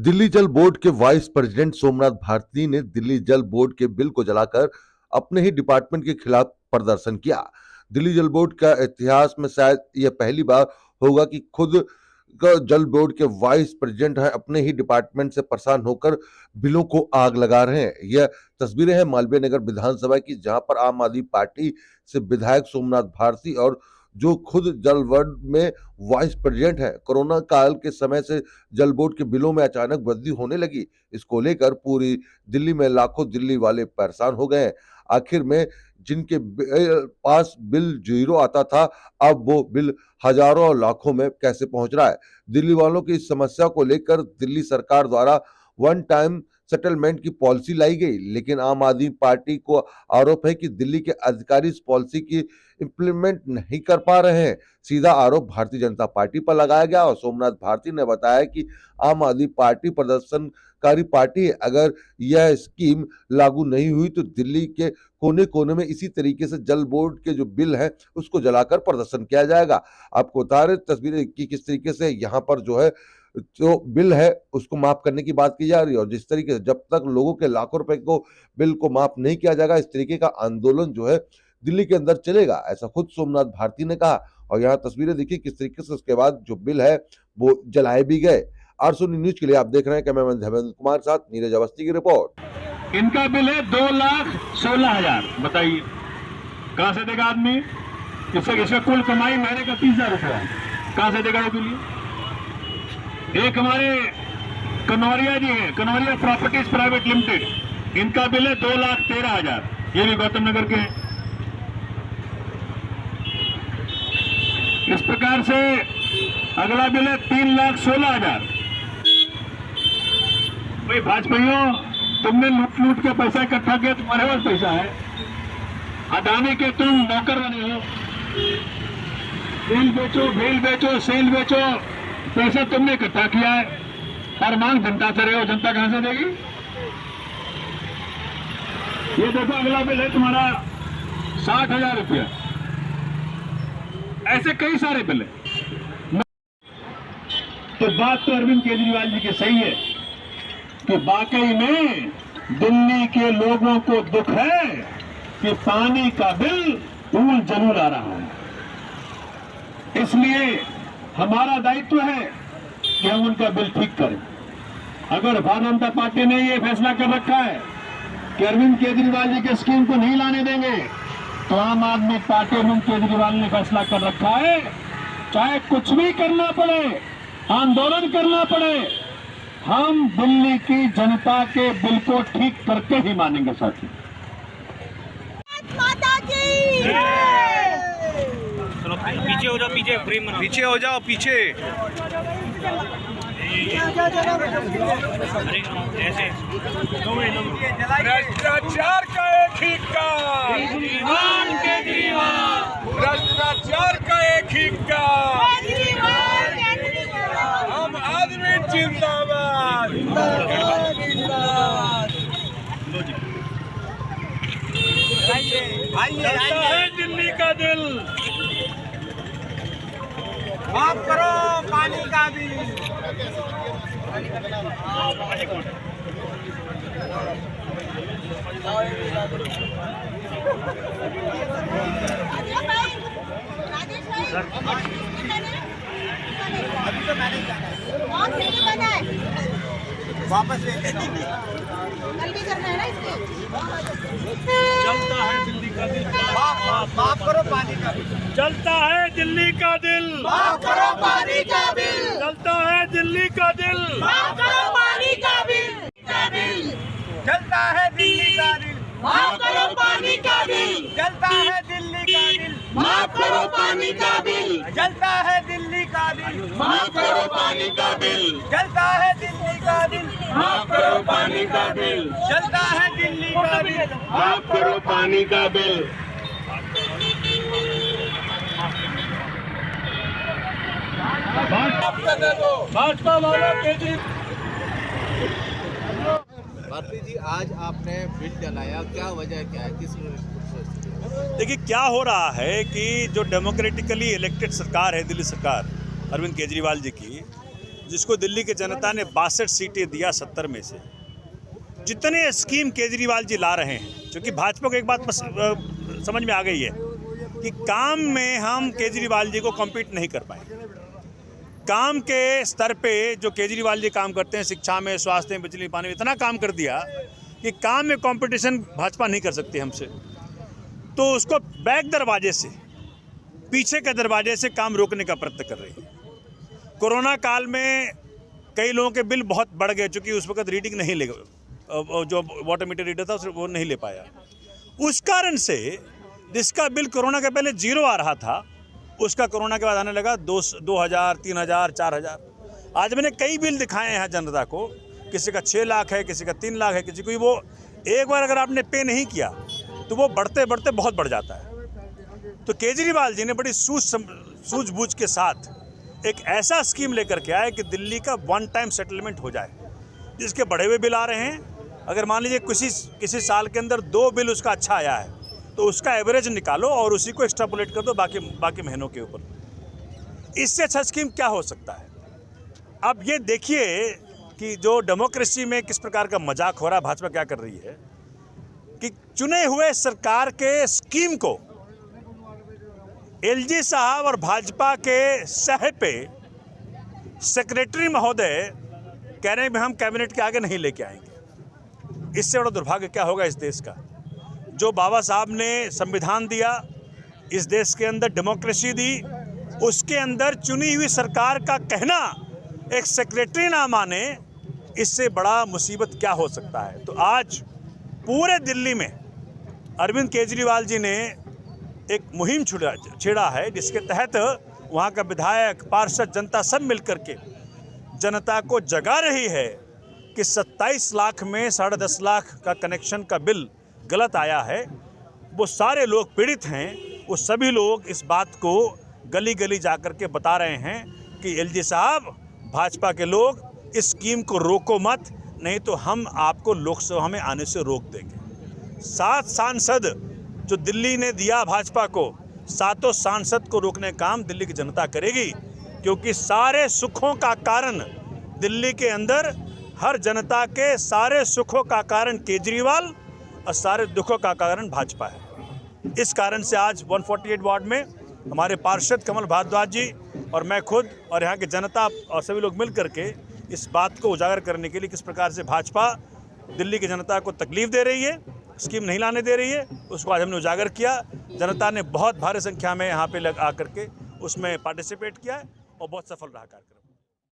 दिल्ली जल बोर्ड के vice president Somnath Bharti ने दिल्ली जल बोर्ड के बिल को जलाकर अपने ही डिपार्टमेंट के खिलाफ प्रदर्शन किया। दिल्ली जल बोर्ड का इतिहास में शायद यह पहली बार होगा कि खुद का जल बोर्ड के वाइस प्रेसिडेंट है अपने ही डिपार्टमेंट से परेशान होकर बिलों को आग लगा रहे हैं। यह तस्वीरें हैं मालवीय नगर विधानसभा की, जहां पर आम आदमी पार्टी से विधायक सोमनाथ भारती और जो खुद जल बोर्ड में वाइस प्रेसिडेंट है, कोरोना काल के समय से जल बोर्ड के बिलों में अचानक वृद्धि होने लगी। इसको लेकर पूरी दिल्ली में लाखों दिल्ली वाले परेशान हो गए हैं। आखिर में जिनके पास बिल जीरो आता था, अब वो बिल हजारों और लाखों में कैसे पहुंच रहा है। दिल्ली वालों की इस समस्या को लेकर दिल्ली सरकार द्वारा वन टाइम सेटलमेंट की पॉलिसी लाई गई, लेकिन आम आदमी पार्टी को आरोप है कि दिल्ली के अधिकारी इस पॉलिसी की इंप्लीमेंट नहीं कर पा रहे हैं। सीधा आरोप भारतीय जनता पार्टी पर लगाया गया और सोमनाथ भारती ने बताया कि आम आदमी पार्टी प्रदर्शनकारी पार्टी है। अगर यह स्कीम लागू नहीं हुई तो दिल्ली के कोने कोने में इसी तरीके से जल बोर्ड के जो बिल है उसको जलाकर प्रदर्शन किया जाएगा। आपको बता रहे तस्वीरें कि किस तरीके से यहाँ पर जो है जो बिल है उसको माफ करने की बात की जा रही है, और जिस तरीके से जब तक लोगों के लाखों रुपए को बिल को माफ नहीं किया जाएगा, इस तरीके का आंदोलन जो है दिल्ली के अंदर चलेगा, ऐसा खुद सोमनाथ भारती ने कहा। और यहाँ तस्वीरें देखिए किस तरीके से उसके बाद जो बिल है वो जलाए भी गए। आरसू न्यूज के लिए आप देख रहे हैं कैमरामैन धर्मेंद्र कुमार के साथ नीरज अवस्थी की रिपोर्ट। इनका बिल है 2,16,000। बताइए कहां से देगा आदमी? इसका कुल कमाई महीने का 30,000 रुपया है, कहां से देगा ये बिल? एक हमारे कनौरिया जी है, कनौरिया प्रॉपर्टीज प्राइवेट लिमिटेड, इनका बिल है 2,13,000, ये भी गौतम नगर के हैं। इस प्रकार से अगला बिल है 3,16,000। भाई भाजपाइयों, तुमने लूट लूट के पैसा इकट्ठा किया, तुम्हारे पास पैसा है। अडानी के तुम नौकर बने हो, भेल बेचो, सेल बेचो, पैसा तुमने इकट्ठा किया है और मांग जनता से रहे हो, जनता कहां से देगी? ये देखो अगला बिल है तुम्हारा 60,000 रुपया। ऐसे कई सारे बिल है। तो बात तो अरविंद केजरीवाल जी की सही है कि वाकई में दिल्ली के लोगों को दुख है कि पानी का बिल तूल जरूर आ रहा है। इसलिए हमारा दायित्व है कि हम उनका बिल ठीक करें। अगर भारतीय जनता पार्टी ने यह फैसला कर रखा है कि अरविंद केजरीवाल जी के स्कीम को नहीं लाने देंगे, तो आम आदमी पार्टी अरविंद केजरीवाल ने फैसला कर रखा है, चाहे कुछ भी करना पड़े, आंदोलन करना पड़े, हम दिल्ली की जनता के बिल को ठीक करके ही मानेंगे। साथी माता की पीछे हो जाओ, पीछे हो जाओ, पीछे। भ्रष्टाचार का एक ही काम, भ्रष्टाचार का एक ही काम, हम आदमी जिंदाबाद। चलता है दिल्ली का दिल, माफ करो पानी का बिल। अभी तो मैंने बना है, वापस लेके जल्दी करना है ना इसके। चलता है दिल्ली का दिल, माफ करो पानी का बिल। चलता है दिल्ली का दिल, माफ करो पानी का बिल। चलता है दिल्ली का दिल, माफ करो पानी का बिल, चलता है दिल्ली का दिल, माफ करो पानी का बिल, चलता है दिल्ली का दिल, माफ करो पानी का बिल, चलता है दिल्ली का दिल, माफ करो पानी का बिल, चलता है दिल्ली का दिल, माफ करो पानी का बिल, चलता है दिल्ली का दिल, माफ करो पानी का बिल। भाजपा वालों केजरीवाल। भारती जी, आज आपने बिल जलाया, क्या वजह क्या है, किस? देखिए क्या हो रहा है कि जो डेमोक्रेटिकली इलेक्टेड सरकार है दिल्ली सरकार अरविंद केजरीवाल जी की, जिसको दिल्ली की जनता ने 62 सीटें दिया 70 में से, जितने स्कीम केजरीवाल जी ला रहे हैं, क्योंकि भाजपा को एक बात समझ में आ गई है कि काम में हम केजरीवाल जी को कम्पीट नहीं कर पाए। काम के स्तर पे जो केजरीवाल जी काम करते हैं, शिक्षा में, स्वास्थ्य में, बिजली पानी में, इतना काम कर दिया कि काम में कंपटीशन भाजपा नहीं कर सकती हमसे। तो उसको बैक दरवाजे से, पीछे के दरवाजे से काम रोकने का प्रयत्न कर रही है। कोरोना काल में कई लोगों के बिल बहुत बढ़ गए, चूँकि उस वक्त रीडिंग नहीं ले, जो वाटर मीटर रीडर था वो नहीं ले पाया। उस कारण से जिसका बिल कोरोना के पहले 0 आ रहा था, उसका कोरोना के बाद आने लगा 2,000, 3,000, 4,000। आज मैंने कई बिल दिखाए हैं जनता को, किसी का 6 लाख है, किसी का 3 लाख है, किसी को वो एक बार अगर आपने पे नहीं किया तो वो बढ़ते बढ़ते बहुत बढ़ जाता है। तो केजरीवाल जी ने बड़ी सूझबूझ के साथ एक ऐसा स्कीम लेकर के आए कि दिल्ली का 1 टाइम सेटलमेंट हो जाए, जिसके बढ़े हुए बिल आ रहे हैं। अगर मान लीजिए किसी साल के अंदर 2 बिल उसका अच्छा आया है, तो उसका एवरेज निकालो और उसी को एक्स्ट्रापोलेट कर दो बाकी महीनों के ऊपर। इससे अच्छा स्कीम क्या हो सकता है? अब ये देखिए कि जो डेमोक्रेसी में किस प्रकार का मजाक हो रहा है, भाजपा क्या कर रही है कि चुने हुए सरकार के स्कीम को एलजी साहब और भाजपा के सह पे सेक्रेटरी महोदय कह रहे हैं हम कैबिनेट के आगे नहीं लेके आएंगे। इससे बड़ा दुर्भाग्य क्या होगा इस देश का? जो बाबा साहब ने संविधान दिया, इस देश के अंदर डेमोक्रेसी दी, उसके अंदर चुनी हुई सरकार का कहना एक सेक्रेटरी ना माने, इससे बड़ा मुसीबत क्या हो सकता है? तो आज पूरे दिल्ली में अरविंद केजरीवाल जी ने एक मुहिम छेड़ा है, जिसके तहत वहाँ का विधायक, पार्षद, जनता सब मिलकर के जनता को जगा रही है कि 27 लाख में 10.5 लाख का कनेक्शन का बिल गलत आया है। वो सारे लोग पीड़ित हैं, वो सभी लोग इस बात को गली गली जाकर के बता रहे हैं कि एलजी साहब, भाजपा के लोग इस स्कीम को रोको मत, नहीं तो हम आपको लोकसभा में आने से रोक देंगे। 7 सांसद जो दिल्ली ने दिया भाजपा को, 7 सांसद को रोकने का काम दिल्ली की जनता करेगी, क्योंकि सारे सुखों का कारण दिल्ली के अंदर, हर जनता के सारे सुखों का कारण केजरीवाल और सारे दुखों का कारण भाजपा है। इस कारण से आज 148 वार्ड में हमारे पार्षद कमल भारद्वाज जी और मैं खुद और यहाँ की जनता और सभी लोग मिल करके इस बात को उजागर करने के लिए किस प्रकार से भाजपा दिल्ली की जनता को तकलीफ दे रही है, स्कीम नहीं लाने दे रही है, उसको आज हमने उजागर किया। जनता ने बहुत भारी संख्या में यहाँ पे आकर के उसमें पार्टिसिपेट किया है और बहुत सफल रहा कार्यक्रम।